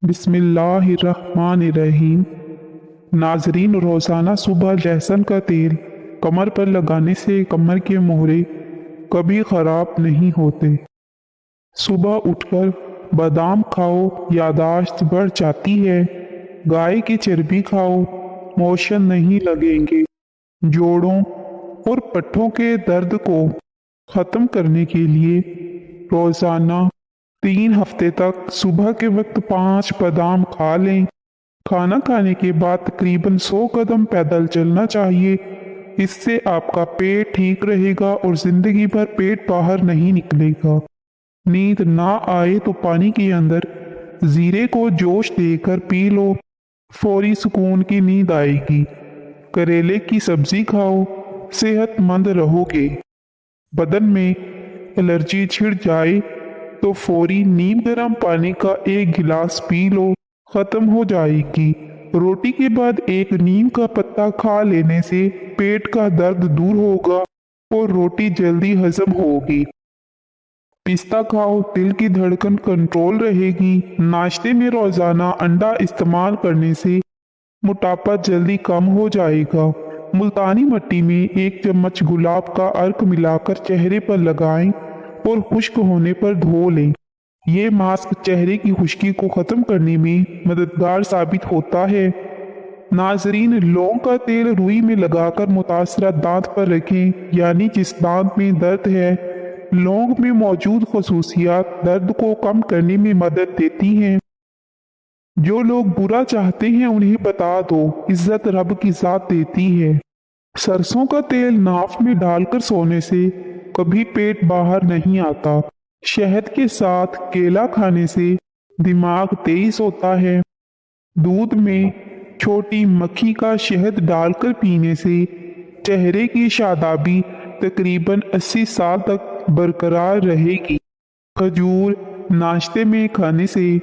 बिस्मिल्लाहिर्रहमानिर्रहीम। नाजरीन, रोज़ाना सुबह लहसुन का तेल कमर पर लगाने से कमर के मोहरे कभी ख़राब नहीं होते। सुबह उठकर बादाम खाओ, यादाश्त बढ़ जाती है। गाय की चर्बी खाओ, मोशन नहीं लगेंगे। जोड़ों और पट्टों के दर्द को ख़त्म करने के लिए रोज़ाना 3 हफ्ते तक सुबह के वक्त 5 बादाम खा लें। खाना खाने के बाद तकरीबन 100 कदम पैदल चलना चाहिए। इससे आपका पेट ठीक रहेगा और जिंदगी भर पेट बाहर नहीं निकलेगा। नींद ना आए तो पानी के अंदर जीरे को जोश देकर पी लो, फौरी सुकून की नींद आएगी। करेले की सब्जी खाओ, सेहतमंद रहोगे। बदन में एलर्जी छिड़ जाए तो फौरी नीम गर्म पानी का 1 गिलास पी लो, खत्म हो जाएगी। रोटी के बाद एक नीम का पत्ता खा लेने से पेट का दर्द दूर होगा और रोटी जल्दी हजम होगी। पिस्ता खाओ, दिल की धड़कन कंट्रोल रहेगी। नाश्ते में रोजाना अंडा इस्तेमाल करने से मोटापा जल्दी कम हो जाएगा। मुल्तानी मिट्टी में 1 चम्मच गुलाब का अर्क मिलाकर चेहरे पर लगाएं और खुश्क होने पर धो लें। ये मास्क चेहरे की खुश्की को ख़त्म करने में मददगार साबित होता है। नाजरीन, लौंग का तेल रुई में लगाकर मुतासरा दांत पर रखें, यानी जिस दांत में दर्द है। लौंग में मौजूद खसूसियात दर्द को कम करने में मदद देती हैं। जो लोग बुरा चाहते हैं उन्हें बता दो, इज्जत रब की ज़ात देती है। सरसों का तेल नाक में डालकर सोने से कभी पेट बाहर नहीं आता। शहद के साथ केला खाने से दिमाग तेज होता है। दूध में छोटी मक्खी का शहद डालकर पीने से चेहरे की शादाबी तकरीबन 80 साल तक बरकरार रहेगी। खजूर नाश्ते में खाने से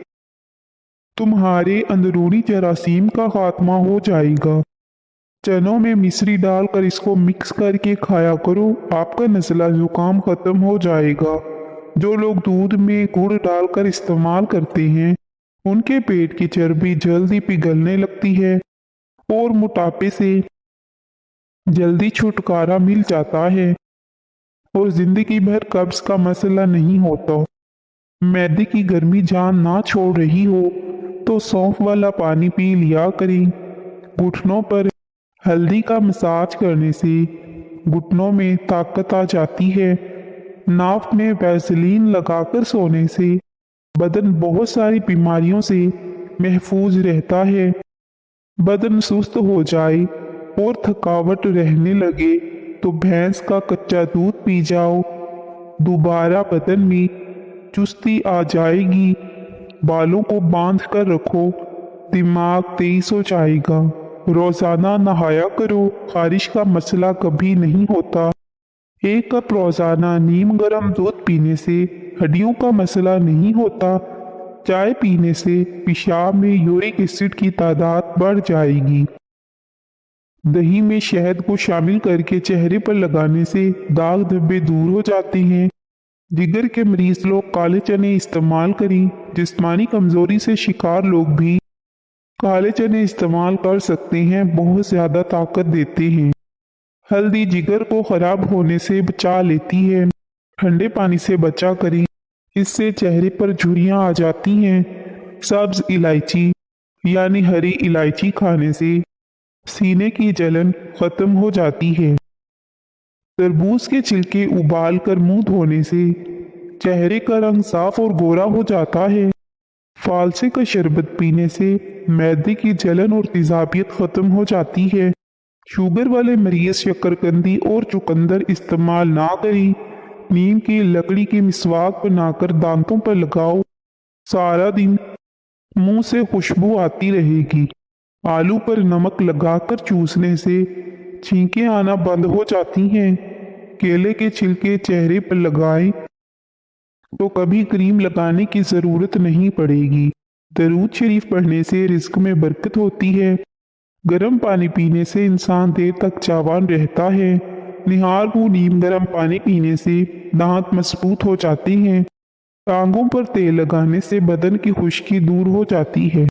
तुम्हारे अंदरूनी जरासीम का खात्मा हो जाएगा। चनों में मिश्री डालकर इसको मिक्स करके खाया करो, आपका नज़ला जुकाम खत्म हो जाएगा। जो लोग दूध में गुड़ डालकर इस्तेमाल करते हैं उनके पेट की चर्बी जल्दी पिघलने लगती है और मोटापे से जल्दी छुटकारा मिल जाता है और जिंदगी भर कब्ज का मसला नहीं होता। मैदे की गर्मी जान ना छोड़ रही हो तो सौंफ वाला पानी पी लिया करें। घुटनों पर हल्दी का मसाज करने से घुटनों में ताकत आ जाती है। नाक में वैसलीन लगाकर सोने से बदन बहुत सारी बीमारियों से महफूज रहता है। बदन सुस्त हो जाए और थकावट रहने लगे तो भैंस का कच्चा दूध पी जाओ, दोबारा बदन में चुस्ती आ जाएगी। बालों को बांध कर रखो, दिमाग तेज हो जाएगा। रोजाना नहाया करो, खारिश का मसला कभी नहीं होता। 1 कप रोजाना नीम गर्म दूध पीने से हड्डियों का मसला नहीं होता। चाय पीने से पेशाब में यूरिक एसिड की तादाद बढ़ जाएगी। दही में शहद को शामिल करके चेहरे पर लगाने से दाग धब्बे दूर हो जाते हैं। जिगर के मरीज लोग काले चने इस्तेमाल करें। जिस्मानी कमजोरी से शिकार लोग भी काले चने इस्तेमाल कर सकते हैं, बहुत ज्यादा ताकत देते हैं। हल्दी जिगर को खराब होने से बचा लेती है। ठंडे पानी से बचा करें, इससे चेहरे पर झुर्रियां आ जाती हैं। सब्ज इलायची यानी हरी इलायची खाने से सीने की जलन खत्म हो जाती है। तरबूज के छिलके उबाल कर मुंह धोने से चेहरे का रंग साफ और गोरा हो जाता है। फालसे का शरबत पीने से मैदे की जलन और तेजाबियत खत्म हो जाती है। शुगर वाले मरीज शकरकंदी और चुकंदर इस्तेमाल ना करें। नीम की लकड़ी की मिसवाक बनाकर दांतों पर लगाओ, सारा दिन मुंह से खुशबू आती रहेगी। आलू पर नमक लगाकर चूसने से छींकें आना बंद हो जाती हैं। केले के छिलके चेहरे पर लगाएं तो कभी क्रीम लगाने की जरूरत नहीं पड़ेगी। दरूद शरीफ पढ़ने से रिस्क में बरकत होती है। गर्म पानी पीने से इंसान देर तक जवान रहता है। निहार को नीम गर्म पानी पीने से दांत मजबूत हो जाते हैं। टांगों पर तेल लगाने से बदन की खुश्की दूर हो जाती है।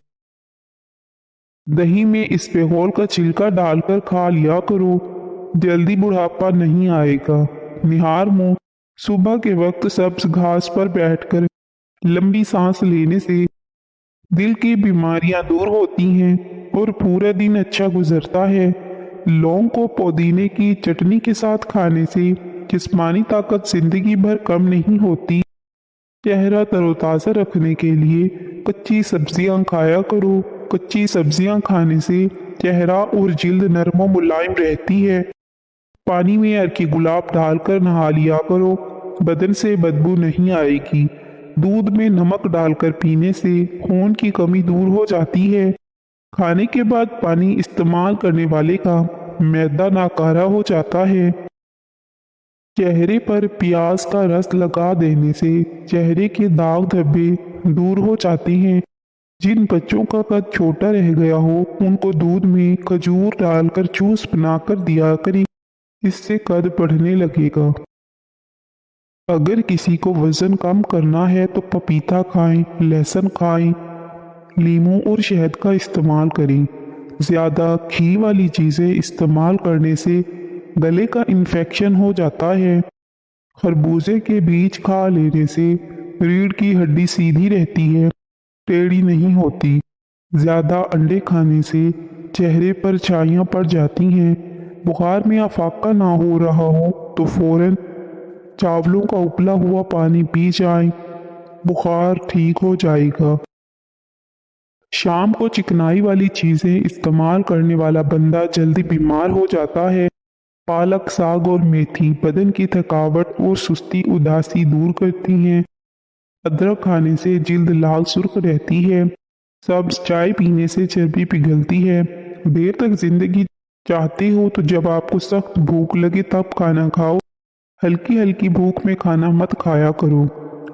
दही में इसबगोल का छिलका डालकर खा लिया करो, जल्दी बुढ़ापा नहीं आएगा। निहार मुंह, सुबह के वक्त सब्ज घास पर बैठकर लंबी सांस लेने से दिल की बीमारियां दूर होती हैं और पूरा दिन अच्छा गुजरता है। लौंग को पुदीने की चटनी के साथ खाने से जिस्मानी ताकत जिंदगी भर कम नहीं होती। चेहरा तरोताज़ा रखने के लिए कच्ची सब्जियां खाया करो। कच्ची सब्जियां खाने से चेहरा और जिल्द नरम और मुलायम रहती है। पानी में अर्की गुलाब डालकर नहा लिया करो, बदन से बदबू नहीं आएगी। दूध में नमक डालकर पीने से खून की कमी दूर हो जाती है। खाने के बाद पानी इस्तेमाल करने वाले का मैदा नाकारा हो जाता है। चेहरे पर प्याज का रस लगा देने से चेहरे के दाग धब्बे दूर हो जाते हैं। जिन बच्चों का कद छोटा रह गया हो उनको दूध में खजूर डालकर जूस बनाकर दिया करें, इससे कद बढ़ने लगेगा। अगर किसी को वजन कम करना है तो पपीता खाएं, लहसुन खाएं, लीमू और शहद का इस्तेमाल करें। ज़्यादा घी वाली चीज़ें इस्तेमाल करने से गले का इन्फेक्शन हो जाता है। खरबूजे के बीज खा लेने से रीढ़ की हड्डी सीधी रहती है, टेढ़ी नहीं होती। ज़्यादा अंडे खाने से चेहरे पर छाइयाँ पड़ जाती हैं। बुखार में अफाका ना हो रहा हो तो फौरन चावलों का उबला हुआ पानी पी जाएं, बुखार ठीक हो जाएगा। शाम को चिकनाई वाली चीज़ें इस्तेमाल करने वाला बंदा जल्दी बीमार हो जाता है। पालक, साग और मेथी बदन की थकावट और सुस्ती उदासी दूर करती हैं। अदरक खाने से जिल्द लाल सुर्ख रहती है। सब्ज चाय पीने से चर्बी पिघलती है। देर तक जिंदगी चाहते हो तो जब आपको सख्त भूख लगे तब खाना खाओ, हल्की हल्की भूख में खाना मत खाया करो।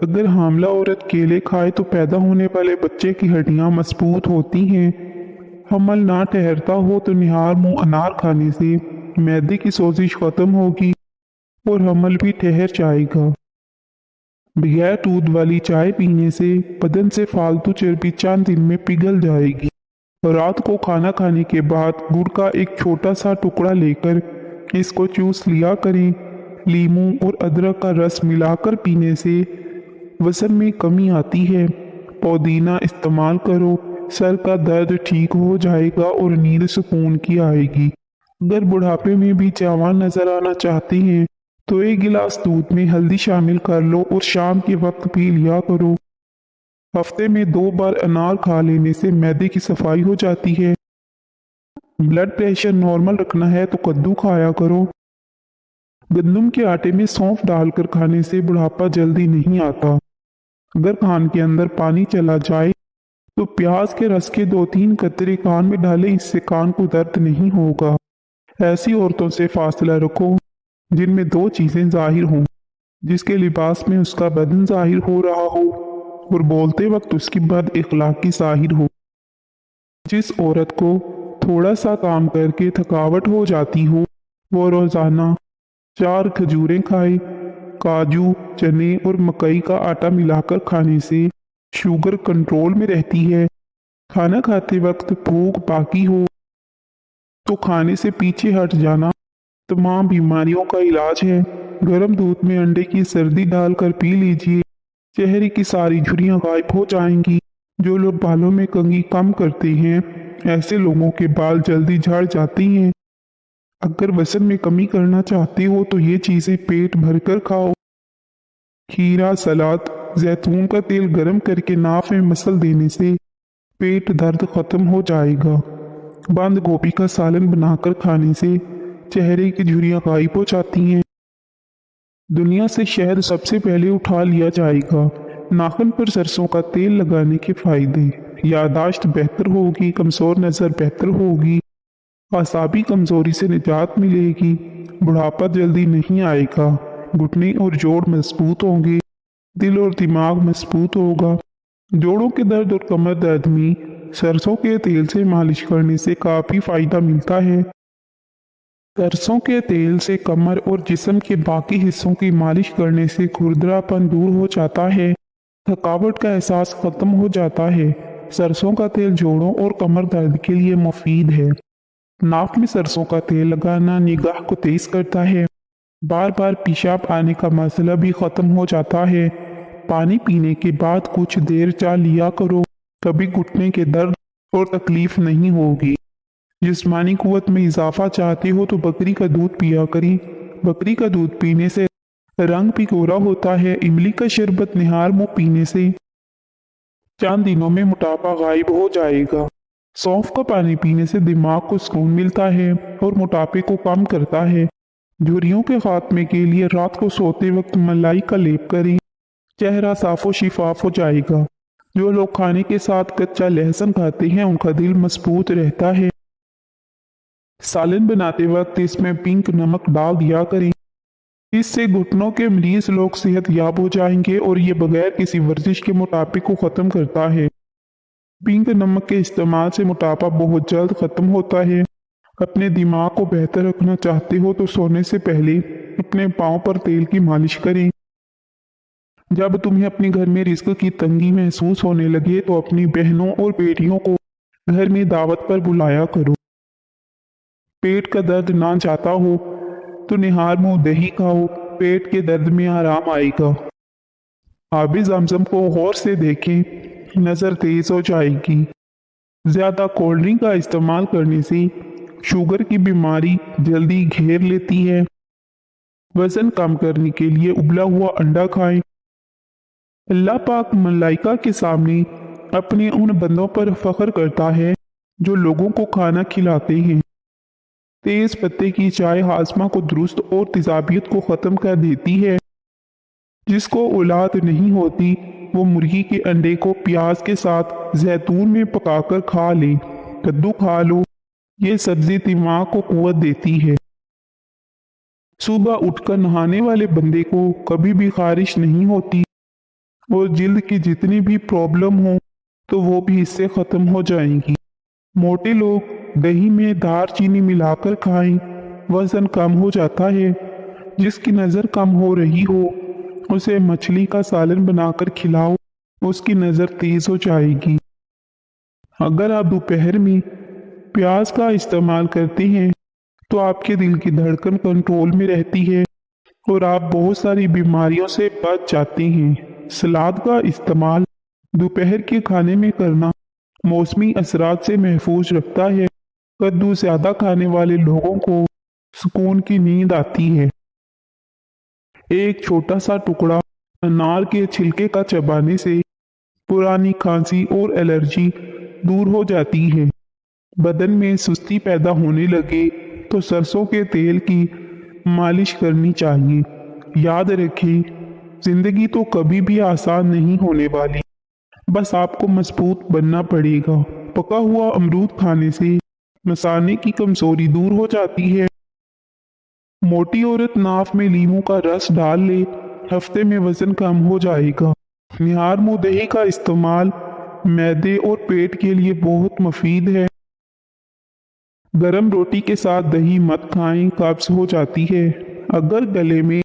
अगर हामला औरत केले खाए तो पैदा होने वाले बच्चे की हड्डियां मजबूत होती हैं। हमल ना ठहरता हो तो निहार मुंह अनार खाने से मैदे की सोजिश खत्म होगी और हमल भी ठहर जाएगा। बगैर दूध वाली चाय पीने से बदन से फालतू चर्बी चंद दिन में पिघल जाएगी। रात को खाना खाने के बाद गुड़ का एक छोटा सा टुकड़ा लेकर इसको चूस लिया करें। लीमू और अदरक का रस मिलाकर पीने से वजन में कमी आती है। पुदीना इस्तेमाल करो, सर का दर्द ठीक हो जाएगा और नींद सुकून की आएगी। अगर बुढ़ापे में भी जवान नजर आना चाहते हैं तो एक गिलास दूध में हल्दी शामिल कर लो और शाम के वक्त पी लिया करो। हफ्ते में 2 बार अनार खा लेने से मैदे की सफाई हो जाती है। ब्लड प्रेशर नॉर्मल रखना है तो कद्दू खाया करो। गंदम के आटे में सौंफ डालकर खाने से बुढ़ापा जल्दी नहीं आता। अगर कान के अंदर पानी चला जाए तो प्याज के रस के 2-3 कतरे कान में डालें, इससे कान को दर्द नहीं होगा। ऐसी औरतों से फासला रखो जिनमें 2 चीजें जाहिर हों, जिसके लिबास में उसका बदन जाहिर हो रहा हो और बोलते वक्त उसकी बद इखलाकी जाहिर हो। जिस औरत को थोड़ा सा काम करके थकावट हो जाती हो वो रोजाना 4 खजूरें खाए। काजू, चने और मकई का आटा मिलाकर खाने से शुगर कंट्रोल में रहती है। खाना खाते वक्त भूख बाकी हो तो खाने से पीछे हट जाना तमाम बीमारियों का इलाज है। गर्म दूध में अंडे की सर्दी डालकर पी लीजिए, चेहरे की सारी झुर्रियां गायब हो जाएंगी। जो लोग बालों में कंघी कम करते हैं ऐसे लोगों के बाल जल्दी झड़ जाते हैं। अगर वजन में कमी करना चाहते हो तो ये चीजें पेट भरकर खाओ। खीरा, सलाद, जैतून का तेल गर्म करके नाफ में मसल देने से पेट दर्द खत्म हो जाएगा। बंद गोभी का सालन बनाकर खाने से चेहरे की झुर्रियां गायब हो जाती हैं। दुनिया से शहद सबसे पहले उठा लिया जाएगा। नाखून पर सरसों का तेल लगाने के फायदे: यादाश्त बेहतर होगी, कमजोर नजर बेहतर होगी, आसाबी कमजोरी से निजात मिलेगी, बुढ़ापा जल्दी नहीं आएगा, घुटने और जोड़ मजबूत होंगे, दिल और दिमाग मजबूत होगा। जोड़ों के दर्द और कमर दर्द में सरसों के तेल से मालिश करने से काफ़ी फायदा मिलता है। सरसों के तेल से कमर और जिस्म के बाकी हिस्सों की मालिश करने से खुरदरापन दूर हो जाता है। थकावट का एहसास खत्म हो जाता है। सरसों का तेल जोड़ों और कमर दर्द के लिए मुफीद है। नाक में सरसों का तेल लगाना निगाह को तेज करता है। बार बार पेशाब आने का मसला भी खत्म हो जाता है। पानी पीने के बाद कुछ देर चाय लिया करो, कभी घुटने के दर्द और तकलीफ नहीं होगी। जिस्मानी कुव्वत में इजाफा चाहते हो तो बकरी का दूध पिया करें। बकरी का दूध पीने से रंग भी गोरा होता है। इमली का शरबत निहार मुंह पीने से चंद दिनों में मोटापा गायब हो जाएगा। सौंफ का पानी पीने से दिमाग को सुकून मिलता है और मोटापे को कम करता है। झुर्रियों के खात्मे के लिए रात को सोते वक्त मलाई का लेप करें, चेहरा साफो शिफाफ हो जाएगा। जो लोग खाने के साथ कच्चा लहसुन खाते हैं उनका दिल मजबूत रहता है। सालन बनाते वक्त इसमें पिंक नमक डाल दिया करें। इससे घुटनों के मरीज लोग सेहत याब हो जाएंगे और ये बगैर किसी वर्जिश के मोटापे को ख़त्म करता है। पिंक नमक के इस्तेमाल से मोटापा बहुत जल्द ख़त्म होता है। अपने दिमाग को बेहतर रखना चाहते हो तो सोने से पहले अपने पाँव पर तेल की मालिश करें। जब तुम्हें अपने घर में रिस्क की तंगी महसूस होने लगे तो अपनी बहनों और बेटियों को घर में दावत पर बुलाया करो। पेट का दर्द ना जाता हो तो निहार मुंह दही खाओ, पेट के दर्द में आराम आएगा। आबी जमजम को गौर से देखें, नज़र तेज हो जाएगी। ज़्यादा कोल्ड ड्रिंक का इस्तेमाल करने से शुगर की बीमारी जल्दी घेर लेती है। वजन कम करने के लिए उबला हुआ अंडा खाएं। अल्लाह पाक मलाइका के सामने अपने उन बंदों पर फख्र करता है जो लोगों को खाना खिलाते हैं। तेज पत्ते की चाय हाजमा को दुरुस्त और तेजाबियत को ख़त्म कर देती है। जिसको औलाद नहीं होती वो मुर्गी के अंडे को प्याज के साथ जैतून में पकाकर खा ले। कद्दू खा लो, ये सब्जी दिमाग को कुव्वत देती है। सुबह उठकर नहाने वाले बंदे को कभी भी खारिश नहीं होती और जिल्द की जितनी भी प्रॉब्लम हो तो वो भी इससे ख़त्म हो जाएंगी। मोटे लोग दही में दार चीनी मिलाकर खाएं, वजन कम हो जाता है। जिसकी नज़र कम हो रही हो उसे मछली का सालन बनाकर खिलाओ, उसकी नज़र तेज हो जाएगी। अगर आप दोपहर में प्याज का इस्तेमाल करते हैं तो आपके दिल की धड़कन कंट्रोल में रहती है और आप बहुत सारी बीमारियों से बच जाते हैं। सलाद का इस्तेमाल दोपहर के खाने में करना मौसमी असरात से महफूज रखता है। कद्दू ज़्यादा खाने वाले लोगों को सुकून की नींद आती है। एक छोटा सा टुकड़ा अनार के छिलके का चबाने से पुरानी खांसी और एलर्जी दूर हो जाती है। बदन में सुस्ती पैदा होने लगे तो सरसों के तेल की मालिश करनी चाहिए। याद रखें, जिंदगी तो कभी भी आसान नहीं होने वाली, बस आपको मजबूत बनना पड़ेगा। पका हुआ अमरूद खाने से मसाने की कमजोरी दूर हो जाती है। मोटी औरत नाफ में लीमू का रस डाल ले, हफ्ते में वजन कम हो जाएगा। निहार मुंह दही का इस्तेमाल मैदे और पेट के लिए बहुत मुफीद है। गरम रोटी के साथ दही मत खाएं, कब्ज हो जाती है। अगर गले में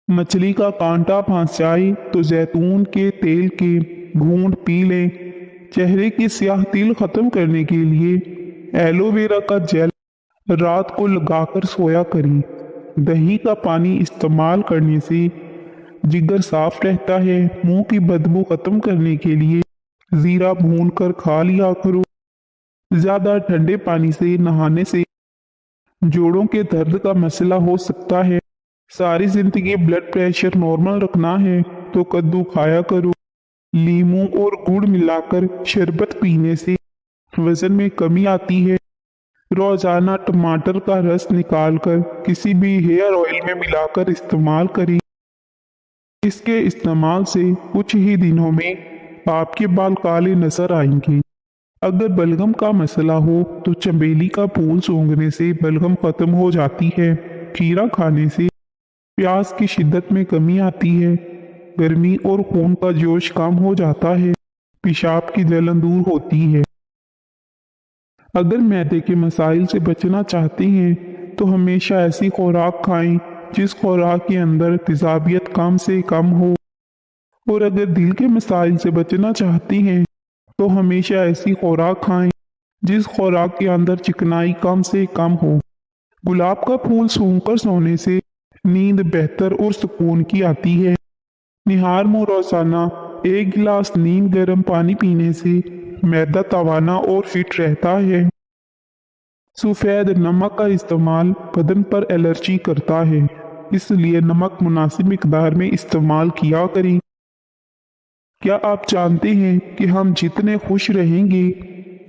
मछली का कांटा फंस जाए तो जैतून के तेल के घूंट पी लें। चेहरे की स्याह तिल खत्म करने के लिए एलोवेरा का जेल रात को लगाकर सोया करें। दही का पानी इस्तेमाल करने से जिगर साफ रहता है। मुंह की बदबू खत्म करने के लिए जीरा भूनकर खा लिया करो। ज्यादा ठंडे पानी से नहाने से जोड़ों के दर्द का मसला हो सकता है। सारी जिंदगी ब्लड प्रेशर नॉर्मल रखना है तो कद्दू खाया करो। लीमू और गुड़ मिलाकर शरबत पीने से वजन में कमी आती है। रोजाना टमाटर का रस निकालकर किसी भी हेयर ऑयल में मिलाकर इस्तेमाल करें। इसके इस्तेमाल से कुछ ही दिनों में आपके बाल काले नजर आएंगे। अगर बलगम का मसला हो तो चमेली का फूल सूंघने से बलगम खत्म हो जाती है। खीरा खाने से प्यास की शिद्दत में कमी आती है। गर्मी और खून का जोश कम हो जाता है। पेशाब की जलन दूर होती है। अगर मैदे के मसाइल से बचना चाहते हैं तो हमेशा ऐसी खुराक खाएं जिस खुराक के अंदर तेजाबियत कम से कम हो। और अगर दिल के मसाइल से बचना चाहती हैं तो हमेशा ऐसी खुराक खाएं जिस खुराक के अंदर चिकनाई कम से कम हो। गुलाब का फूल सूंघकर सोने से नींद बेहतर और सुकून की आती है। निहार मुंह रोजाना 1 गिलास नीम गर्म पानी पीने से मैदा तवाना और फिट रहता है। सफेद नमक का इस्तेमाल बदन पर एलर्जी करता है, इसलिए नमक मुनासिब मिकदार में इस्तेमाल किया करें। क्या आप जानते हैं कि हम जितने खुश रहेंगे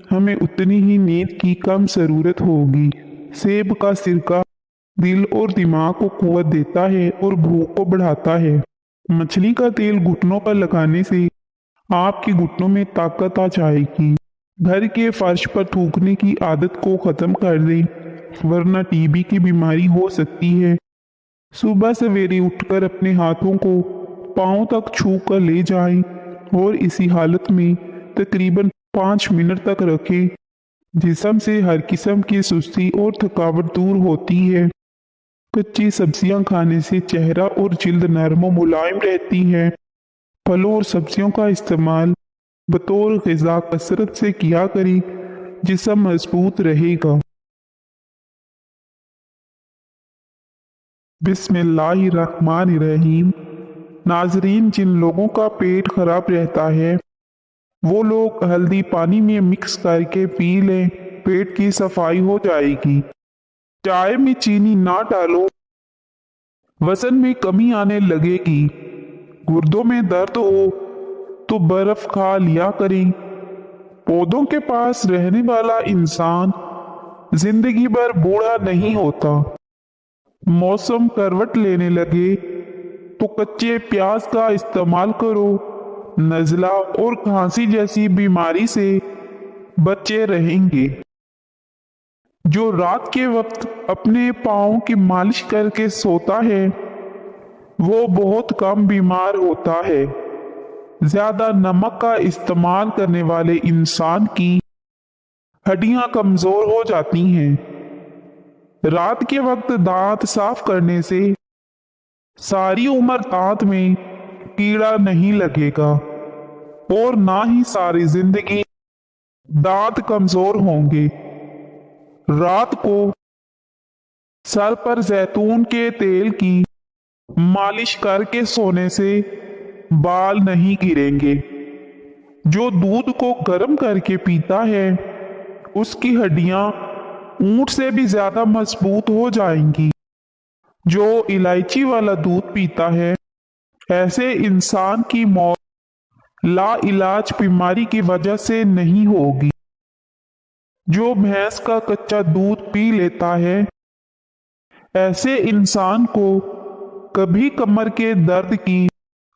हमें उतनी ही नींद की कम ज़रूरत होगी। सेब का सिरका दिल और दिमाग को कुव्वत देता है और भूख को बढ़ाता है। मछली का तेल घुटनों पर लगाने से आपके घुटनों में ताकत आ जाएगी। घर के फर्श पर थूकने की आदत को खत्म कर दें, वरना टीबी की बीमारी हो सकती है। सुबह सवेरे उठकर अपने हाथों को पांव तक छू कर ले जाएं और इसी हालत में तकरीबन 5 मिनट तक रखें। जिस्म से हर किस्म की सुस्ती और थकावट दूर होती है। कच्ची सब्जियां खाने से चेहरा और जिल्द नरम और मुलायम रहती है। फलों और सब्जियों का इस्तेमाल बतौर ग़िज़ा कसरत से किया करें, जिस्म मजबूत रहेगा। बिस्मिल्लाहिर्रहमानिर्रहीम। नाजरीन, जिन लोगों का पेट खराब रहता है वो लोग हल्दी पानी में मिक्स करके पी लें, पेट की सफाई हो जाएगी। चाय में चीनी ना डालो, वजन में कमी आने लगेगी। गुर्दों में दर्द हो तो बर्फ खा लिया करें। पौधों के पास रहने वाला इंसान जिंदगी भर बूढ़ा नहीं होता। मौसम करवट लेने लगे तो कच्चे प्याज का इस्तेमाल करो। नज़ला और खांसी जैसी बीमारी से बचे रहेंगे। जो रात के वक्त अपने पाँव की मालिश करके सोता है वो बहुत कम बीमार होता है। ज्यादा नमक का इस्तेमाल करने वाले इंसान की हड्डियां कमजोर हो जाती हैं। रात के वक्त दांत साफ करने से सारी उम्र दांत में कीड़ा नहीं लगेगा और ना ही सारी जिंदगी दांत कमजोर होंगे। रात को सर पर जैतून के तेल की मालिश करके सोने से बाल नहीं गिरेंगे। जो दूध को गर्म करके पीता है उसकी हड्डियां ऊंट से भी ज्यादा मजबूत हो जाएंगी। जो इलायची वाला दूध पीता है ऐसे इंसान की मौत ला इलाज बीमारी की वजह से नहीं होगी। जो भैंस का कच्चा दूध पी लेता है ऐसे इंसान को कभी कमर के दर्द की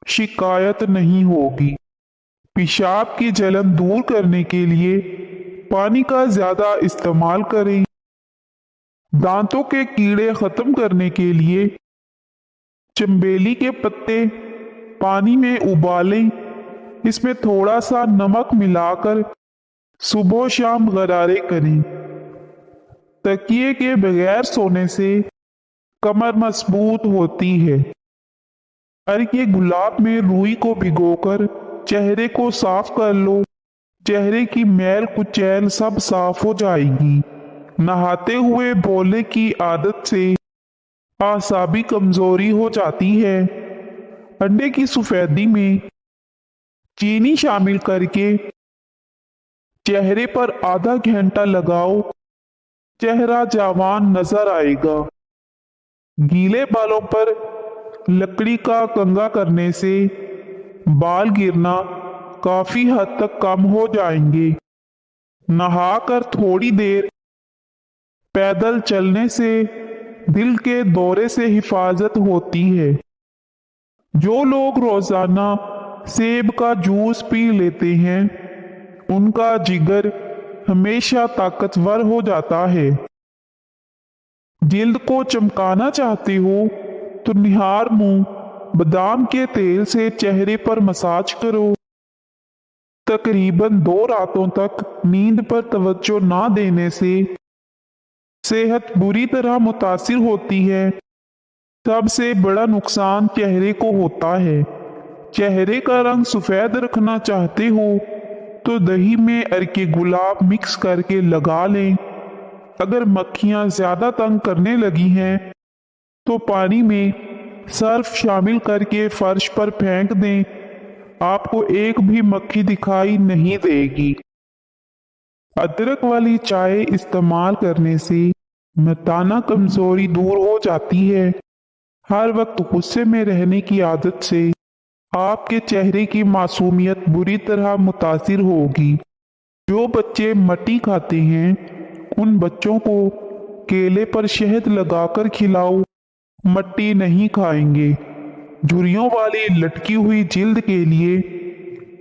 शिकायत नहीं होगी। पेशाब की जलन दूर करने के लिए पानी का ज्यादा इस्तेमाल करें। दांतों के कीड़े खत्म करने के लिए चंबेली के पत्ते पानी में उबालें, इसमें थोड़ा सा नमक मिलाकर सुबह शाम गरारे करें। तकिए के बगैर सोने से कमर मजबूत होती है। अर्के गुलाब में रुई को भिगोकर चेहरे को साफ कर लो, चेहरे की मैल कुचैल सब साफ हो जाएगी। नहाते हुए बोलने की आदत से आसाबी कमजोरी हो जाती है। अंडे की सफेदी में चीनी शामिल करके चेहरे पर आधा घंटा लगाओ, चेहरा जवान नजर आएगा। गीले बालों पर लकड़ी का कंघा करने से बाल गिरना काफी हद तक कम हो जाएंगे। नहाकर थोड़ी देर पैदल चलने से दिल के दौरे से हिफाजत होती है। जो लोग रोजाना सेब का जूस पी लेते हैं उनका जिगर हमेशा ताकतवर हो जाता है। जिल्द को चमकाना चाहते हो तो निहार मुंह बादाम के तेल से चेहरे पर मसाज करो। तकरीबन 2 रातों तक नींद पर तवज्जो ना देने से सेहत बुरी तरह मुतासिर होती है। सबसे बड़ा नुकसान चेहरे को होता है। चेहरे का रंग सफेद रखना चाहते हो तो दही में अर्के गुलाब मिक्स करके लगा लें। अगर मक्खियां ज्यादा तंग करने लगी हैं तो पानी में सर्फ शामिल करके फर्श पर फेंक दें। आपको एक भी मक्खी दिखाई नहीं देगी। अदरक वाली चाय इस्तेमाल करने से मर्दाना कमजोरी दूर हो जाती है। हर वक्त गुस्से में रहने की आदत से आपके चेहरे की मासूमियत बुरी तरह मुतासिर होगी। जो बच्चे मट्टी खाते हैं उन बच्चों को केले पर शहद लगाकर खिलाओ, मट्टी नहीं खाएंगे। झुर्रियों वाली लटकी हुई जिल्द के लिए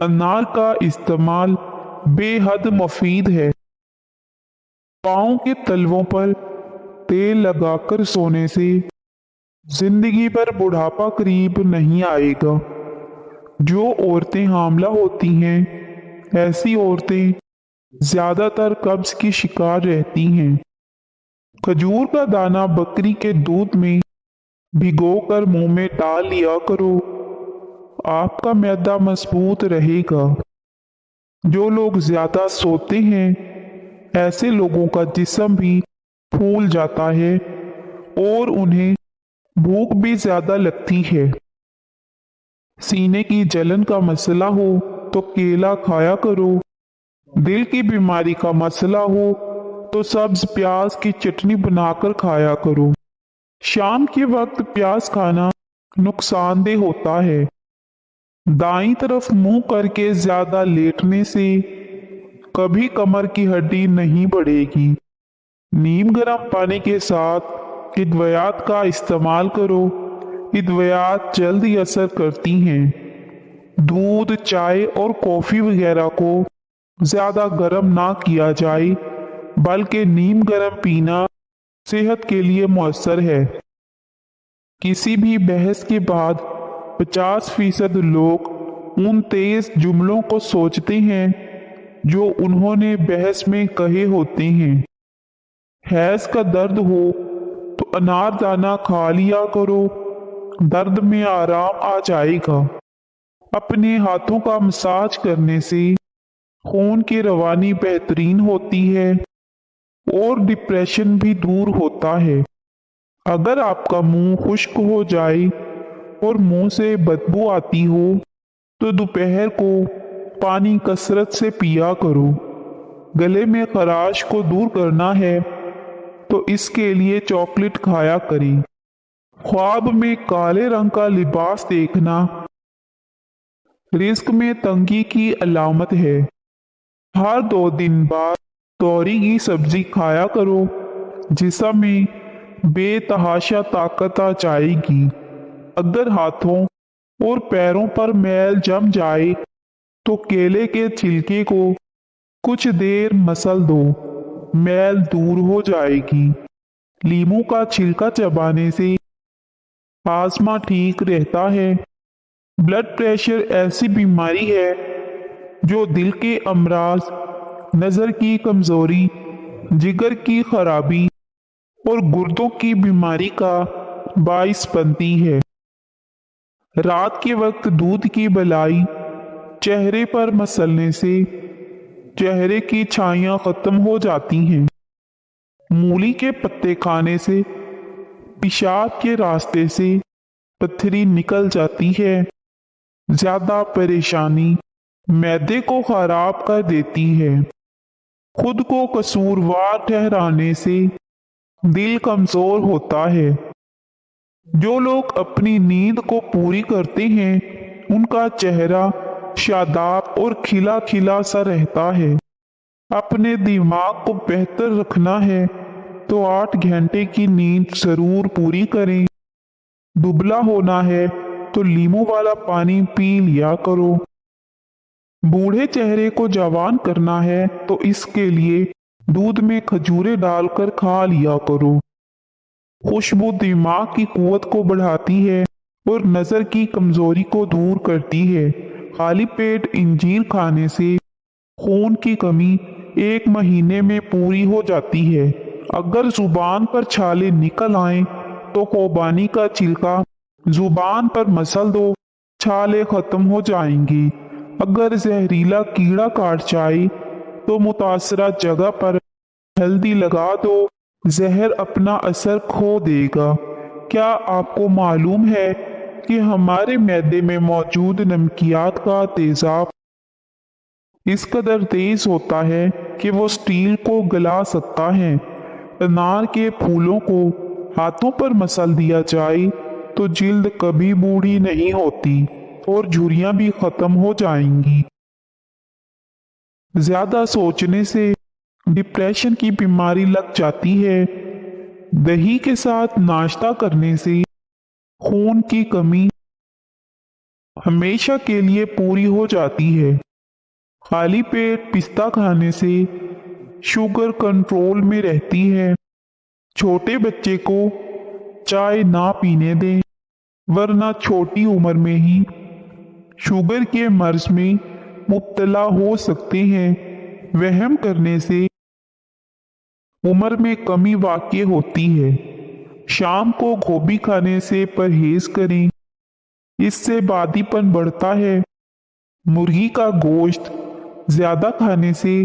अनार का इस्तेमाल बेहद मुफीद है। पाँव के तलवों पर तेल लगाकर सोने से जिंदगी भर बुढ़ापा करीब नहीं आएगा। जो औरतें हामला होती हैं ऐसी औरतें ज्यादातर कब्ज की शिकार रहती हैं। खजूर का दाना बकरी के दूध में भिगोकर मुंह में डाल लिया करो, आपका मैदा मजबूत रहेगा। जो लोग ज्यादा सोते हैं ऐसे लोगों का जिस्म भी फूल जाता है और उन्हें भूख भी ज्यादा लगती है। सीने की जलन का मसला हो तो केला खाया करो। दिल की बीमारी का मसला हो तो सब्ज प्याज की चटनी बनाकर खाया करो। शाम के वक्त प्याज खाना नुकसानदेह होता है। दाईं तरफ मुंह करके ज्यादा लेटने से कभी कमर की हड्डी नहीं बढ़ेगी। नीम गर्म पानी के साथ इदवियात का इस्तेमाल करो। इदवियात जल्दी असर करती हैं। दूध, चाय और कॉफी वगैरह को ज्यादा गर्म ना किया जाए, बल्कि नीम गर्म पीना सेहत के लिए मुअस्सर है। किसी भी बहस के बाद 50% लोग उन तेज जुमलों को सोचते हैं जो उन्होंने बहस में कहे होते हैं। हैज का दर्द हो तो अनारदाना खा लिया करो, दर्द में आराम आ जाएगा। अपने हाथों का मसाज करने से खून की रवानी बेहतरीन होती है और डिप्रेशन भी दूर होता है। अगर आपका मुंह खुश्क हो जाए और मुंह से बदबू आती हो तो दोपहर को पानी कसरत से पिया करो। गले में खराश को दूर करना है तो इसके लिए चॉकलेट खाया करें। ख्वाब में काले रंग का लिबास देखना रिस्क में तंगी की अलामत है। हर 2 दिन बाद तोरी की सब्जी खाया करो, जिसम में बेतहाशा ताकत आ जाएगी। अगर हाथों और पैरों पर मैल जम जाए तो केले के छिलके को कुछ देर मसल दो, मैल दूर हो जाएगी। लीमू का छिलका चबाने से आस्मा ठीक रहता है। ब्लड प्रेशर ऐसी बीमारी है जो दिल के अमराज, नजर की कमजोरी, जिगर की खराबी और गुर्दों की बीमारी का बाइस बनती है। रात के वक्त दूध की बलाई चेहरे पर मसलने से चेहरे की छाइयां खत्म हो जाती हैं। मूली के पत्ते खाने से पेशाब के रास्ते से पथरी निकल जाती है। ज्यादा परेशानी मैदे को खराब कर देती है। खुद को कसूरवार ठहराने से दिल कमजोर होता है। जो लोग अपनी नींद को पूरी करते हैं उनका चेहरा शादाब और खिला खिला सा रहता है। अपने दिमाग को बेहतर रखना है तो 8 घंटे की नींद जरूर पूरी करें। दुबला होना है तो लीमू वाला पानी पी लिया करो। बूढ़े चेहरे को जवान करना है तो इसके लिए दूध में खजूरें डालकर खा लिया करो। खुशबू दिमाग की कुव्वत को बढ़ाती है और नजर की कमजोरी को दूर करती है। खाली पेट इंजीर खाने से खून की कमी 1 महीने में पूरी हो जाती है। अगर जुबान पर छाले निकल आए तो खुबानी का छिलका जुबान पर मसल दो, छाले खत्म हो जाएंगी। अगर जहरीला कीड़ा काट जाए तो मुतासरा जगह पर हल्दी लगा दो, जहर अपना असर खो देगा। क्या आपको मालूम है कि हमारे मैदे में मौजूद नमकियात का तेजाब इस कदर तेज होता है कि वो स्टील को गला सकता है। अनार के फूलों को हाथों पर मसल दिया जाए तो जिल्द कभी बूढ़ी नहीं होती और झुर्रियां भी खत्म हो जाएंगी। ज्यादा सोचने से डिप्रेशन की बीमारी लग जाती है। दही के साथ नाश्ता करने से खून की कमी हमेशा के लिए पूरी हो जाती है। खाली पेट पिस्ता खाने से शुगर कंट्रोल में रहती है। छोटे बच्चे को चाय ना पीने दें, वरना छोटी उम्र में ही शुगर के मर्ज में मुब्तला हो सकते हैं। वहम करने से उम्र में कमी वाक़ई होती है। शाम को गोभी खाने से परहेज करें, इससे बादीपन बढ़ता है। मुर्गी का गोश्त ज्यादा खाने से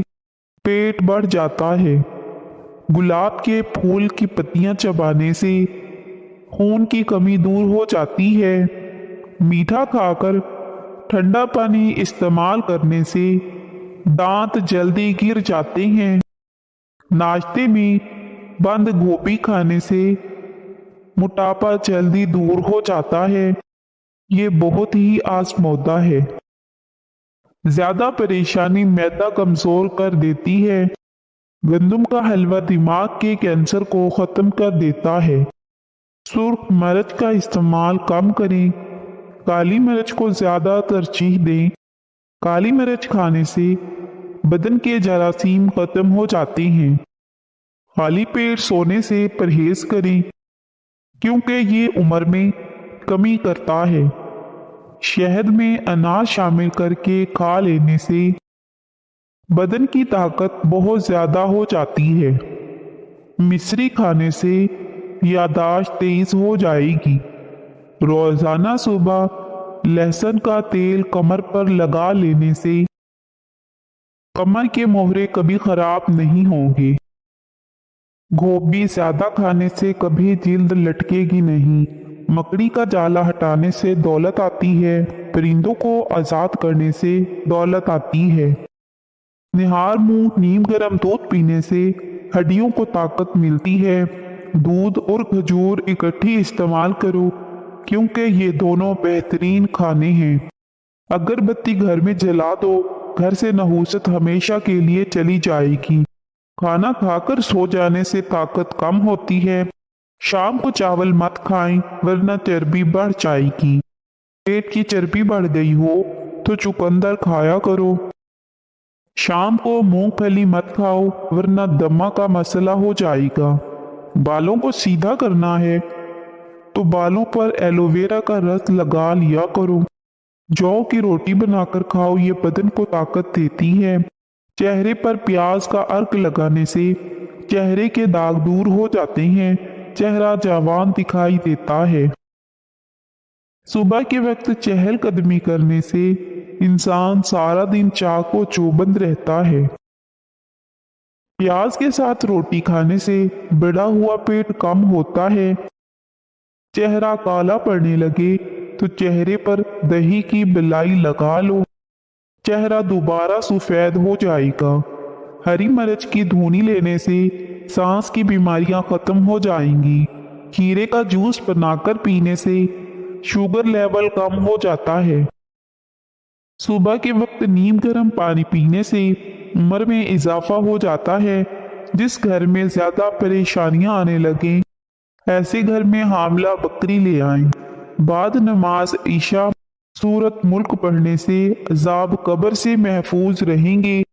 पेट बढ़ जाता है। गुलाब के फूल की पत्तियां चबाने से खून की कमी दूर हो जाती है। मीठा खाकर ठंडा पानी इस्तेमाल करने से दांत जल्दी गिर जाते हैं। नाश्ते में बंद गोभी खाने से मोटापा जल्दी दूर हो जाता है। ये बहुत ही आजमौदा है। ज्यादा परेशानी मैदा कमजोर कर देती है। गंदम का हलवा दिमाग के कैंसर को खत्म कर देता है। सुर्ख मिर्च का इस्तेमाल कम करें, काली मिर्च को ज्यादा तरजीह दें। काली मिर्च खाने से बदन के जरासीम खत्म हो जाते हैं। खाली पेट सोने से परहेज करें, क्योंकि ये उम्र में कमी करता है। शहद में अनार शामिल करके खा लेने से बदन की ताकत बहुत ज्यादा हो जाती है। मिश्री खाने से यादाश्त तेज हो जाएगी। रोजाना सुबह लहसुन का तेल कमर पर लगा लेने से कमर के मोहरे कभी खराब नहीं होंगे। गोभी ज्यादा खाने से कभी जिल्द लटकेगी नहीं। मकड़ी का जाला हटाने से दौलत आती है। परिंदों को आजाद करने से दौलत आती है। निहार मुंह नीम गर्म दूध पीने से हड्डियों को ताकत मिलती है। दूध और खजूर इकट्ठी इस्तेमाल करो, क्योंकि ये दोनों बेहतरीन खाने हैं। अगरबत्ती घर में जला दो, घर से नहूसत हमेशा के लिए चली जाएगी। खाना खाकर सो जाने से ताकत कम होती है। शाम को चावल मत खाएं, वरना चर्बी बढ़ जाएगी। पेट की चर्बी बढ़ गई हो तो चुकंदर खाया करो। शाम को मूंगफली मत खाओ, वरना दमा का मसला हो जाएगा। बालों को सीधा करना है तो बालों पर एलोवेरा का रस लगा लिया करो। जौ की रोटी बनाकर खाओ, ये बदन को ताकत देती है। चेहरे पर प्याज का अर्क लगाने से चेहरे के दाग दूर हो जाते हैं। चेहरा जवान दिखाई देता है। सुबह के वक्त चहलकदमी करने से इंसान सारा दिन चाको चौबंद रहता है। प्याज के साथ रोटी खाने से बढ़ा हुआ पेट कम होता है। चेहरा काला पड़ने लगे तो चेहरे पर दही की बिलाई लगा लो, चेहरा दोबारा सफेद हो जाएगा। हरी मिर्च की धुनी लेने से सांस की बीमारियां खत्म हो जाएंगी। खीरे का जूस बनाकर पीने से शुगर लेवल कम हो जाता है। सुबह के वक्त नीम गर्म पानी पीने से उम्र में इजाफा हो जाता है। जिस घर में ज्यादा परेशानियां आने लगे, ऐसे घर में हामला बकरी ले आए। बाद नमाज ईशा सूरत मुल्क पढ़ने से अजाब कब्र से महफूज रहेंगे।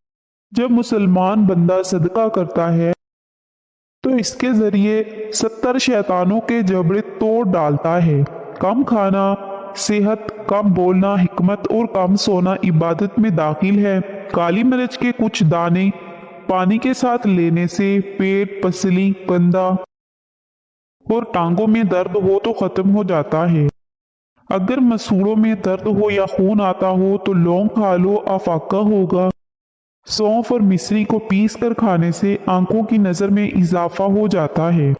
जब मुसलमान बंदा सदका करता है तो इसके जरिए 70 शैतानों के जबड़े तोड़ डालता है। कम खाना सेहत, कम बोलना हिकमत और कम सोना इबादत में दाखिल है। काली मिर्च के कुछ दाने पानी के साथ लेने से पेट, पसली, कंधा और टांगों में दर्द हो तो खत्म हो जाता है। अगर मसूड़ों में दर्द हो या खून आता हो तो लौंग खा लो, अफाका होगा। सौंफ और मिश्री को पीस कर खाने से आंखों की नज़र में इजाफा हो जाता है।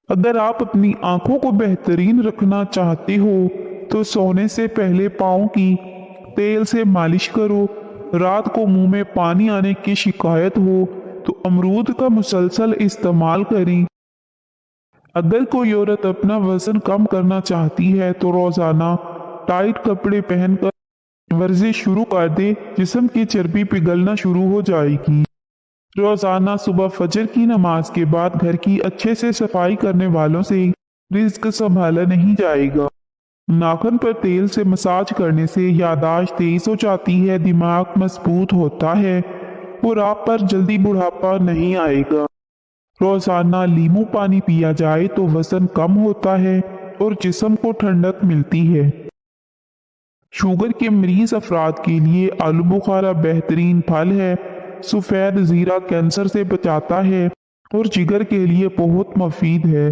अगर आप अपनी आंखों को बेहतरीन रखना चाहते हो तो सोने से पहले पाँव की तेल से मालिश करो। रात को मुंह में पानी आने की शिकायत हो तो अमरूद का मुसलसल इस्तेमाल करें। अगर कोई औरत अपना वजन कम करना चाहती है तो रोजाना टाइट कपड़े पहनकर वर्जिश शुरू कर दे, जिस्म की चर्बी पिघलना शुरू हो जाएगी। रोजाना सुबह फजर की नमाज के बाद घर की अच्छे से सफाई करने वालों से रिज्क संभाला नहीं जाएगा। नाखून पर तेल से मसाज करने से यादाश्त तेज हो जाती है, दिमाग मजबूत होता है और आप पर जल्दी बुढ़ापा नहीं आएगा। रोजाना लीमू पानी पिया जाए तो वजन कम होता है और जिस्म को ठंडक मिलती है। शुगर के मरीज अफराद के लिए आलू बुखारा बेहतरीन फल है। सफेद जीरा कैंसर से बचाता है और जिगर के लिए बहुत मुफीद है।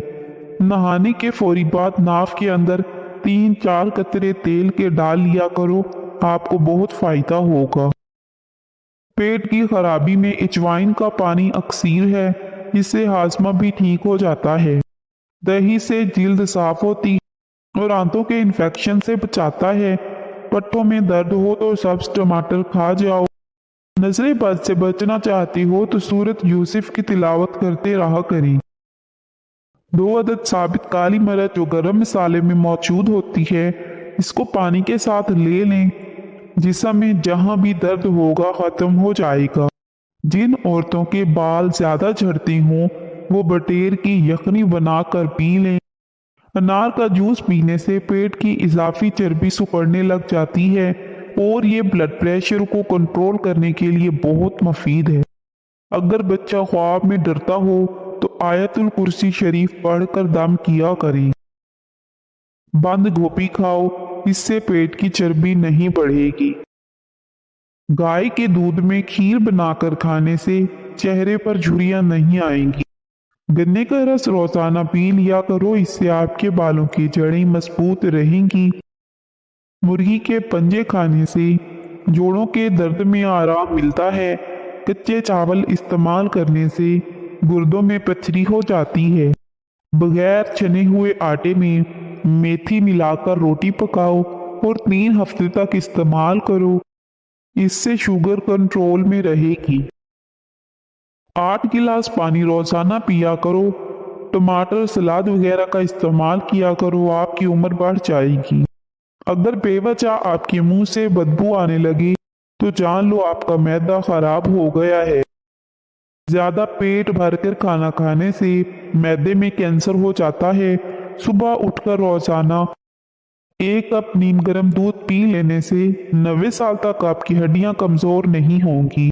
नहाने के फौरी बाद नाक के अंदर 3-4 कतरे तेल के डाल लिया करो, आपको बहुत फायदा होगा। पेट की खराबी में अजवाइन का पानी अक्सीर है, इससे हाजमा भी ठीक हो जाता है। दही से जिल्द साफ होती और आंतों के इन्फेक्शन से बचाता है। पट्टों में दर्द हो तो सब्ज टमाटर खा जाओ। नजरे बद से बचना चाहते हो तो सूरत यूसुफ की तिलावत करते रहा करें। 2 अदद साबित काली मिर्च जो गरम मसाले में मौजूद होती है, इसको पानी के साथ ले लें। जिस्म में जहां भी दर्द होगा खत्म हो जाएगा। जिन औरतों के बाल ज्यादा झड़ते हों वो बटेर की यखनी बनाकर पी लें। अनार का जूस पीने से पेट की इजाफी चर्बी सुखड़ने लग जाती है और ये ब्लड प्रेशर को कंट्रोल करने के लिए बहुत मुफीद है। अगर बच्चा ख्वाब में डरता हो तो आयतुल कुर्सी शरीफ पढ़कर दम किया करें। बंद गोभी खाओ, इससे पेट की चर्बी नहीं बढ़ेगी। गाय के दूध में खीर बनाकर खाने से चेहरे पर झुर्रियां नहीं आएंगी। गन्ने का रस रोजाना पी लिया करो, इससे आपके बालों की जड़ें मजबूत रहेंगी। मुर्गी के पंजे खाने से जोड़ों के दर्द में आराम मिलता है। कच्चे चावल इस्तेमाल करने से गुर्दों में पथरी हो जाती है। बगैर छने हुए आटे में मेथी मिलाकर रोटी पकाओ और 3 हफ्ते तक इस्तेमाल करो, इससे शुगर कंट्रोल में रहेगी। 8 गिलास पानी रोजाना पिया करो। टमाटर सलाद वगैरह का इस्तेमाल किया करो, आपकी उम्र बढ़ जाएगी। अगर बेवजह आपके मुंह से बदबू आने लगे तो जान लो आपका मैदा खराब हो गया है। ज्यादा पेट भरकर खाना खाने से मैदे में कैंसर हो जाता है। सुबह उठकर रोजाना 1 कप नीम गर्म दूध पी लेने से 90 साल तक आपकी हड्डियां कमजोर नहीं होंगी।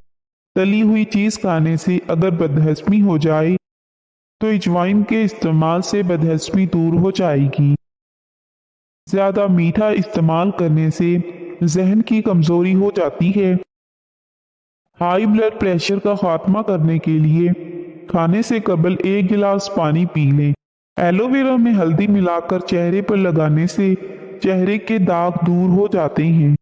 तली हुई चीज खाने से अगर बदहजमी हो जाए तो अजवाइन के इस्तेमाल से बदहजमी दूर हो जाएगी। ज्यादा मीठा इस्तेमाल करने से जहन की कमजोरी हो जाती है। हाई ब्लड प्रेशर का खात्मा करने के लिए खाने से कबल 1 गिलास पानी पी लें। एलोवेरा में हल्दी मिलाकर चेहरे पर लगाने से चेहरे के दाग दूर हो जाते हैं।